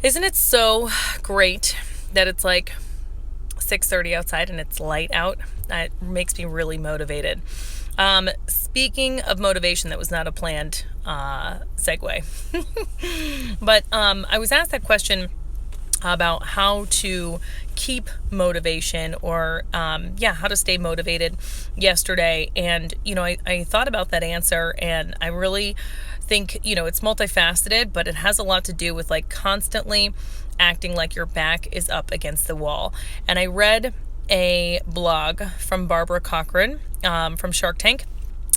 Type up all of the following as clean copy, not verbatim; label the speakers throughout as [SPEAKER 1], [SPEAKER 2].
[SPEAKER 1] Isn't it so great that it's like 6:30 outside and it's light out? That makes me really motivated. Speaking of motivation, that was not a planned segue. But I was asked that question about how to keep motivation or how to stay motivated yesterday. And I thought about that answer, and I really think it's multifaceted, but it has a lot to do with like constantly acting like your back is up against the wall. And I read a blog from Barbara Corcoran from Shark Tank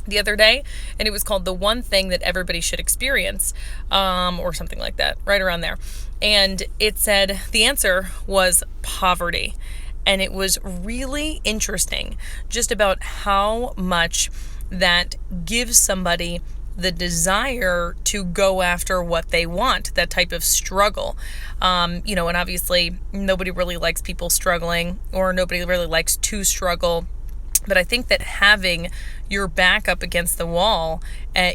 [SPEAKER 1] the other day, and it was called "The One Thing That Everybody Should Experience," or something like that, right around there. And it said the answer was poverty. And it was really interesting just about how much that gives somebody the desire to go after what they want, that type of struggle. And obviously nobody really likes people struggling, or nobody really likes to struggle. But I think that having your back up against the wall,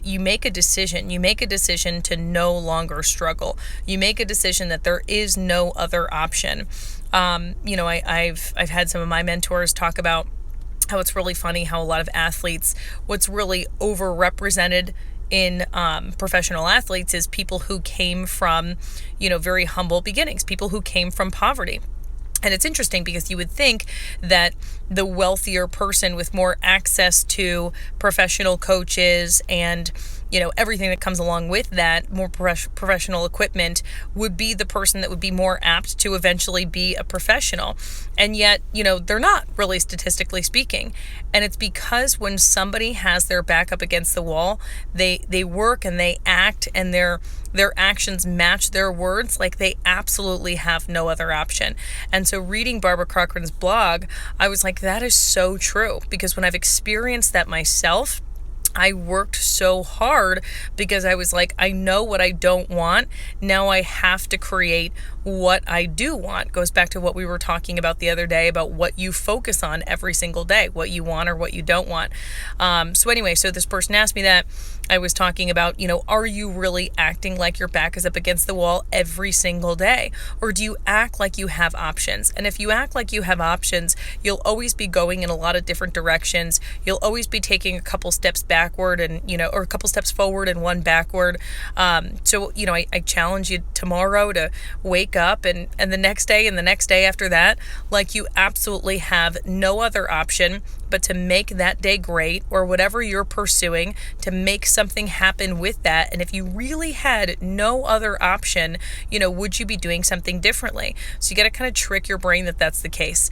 [SPEAKER 1] you make a decision. You make a decision to no longer struggle. You make a decision that there is no other option. I've had some of my mentors talk about how it's really funny how a lot of athletes, what's really overrepresented in professional athletes is people who came from, very humble beginnings, people who came from poverty. And it's interesting because you would think that the wealthier person with more access to professional coaches and everything that comes along with that, more professional equipment, would be the person that would be more apt to eventually be a professional. And yet, they're not, really, statistically speaking. And it's because when somebody has their back up against the wall, they work and they act, and their actions match their words. Like, they absolutely have no other option. And so reading Barbara Corcoran's blog, I was like, that is so true. Because when I've experienced that myself, I worked so hard because I was like, I know what I don't want. Now I have to create what I do want. Goes back to what we were talking about the other day about what you focus on every single day, what you want or what you don't want. So this person asked me that. I was talking about, are you really acting like your back is up against the wall every single day? Or do you act like you have options? And if you act like you have options, you'll always be going in a lot of different directions. You'll always be taking a couple steps backward and, or a couple steps forward and one backward. I challenge you tomorrow to wake up and the next day and the next day after that, like you absolutely have no other option but to make that day great, or whatever you're pursuing, to make something happen with that. And if you really had no other option, would you be doing something differently? So you got to kind of trick your brain that that's the case.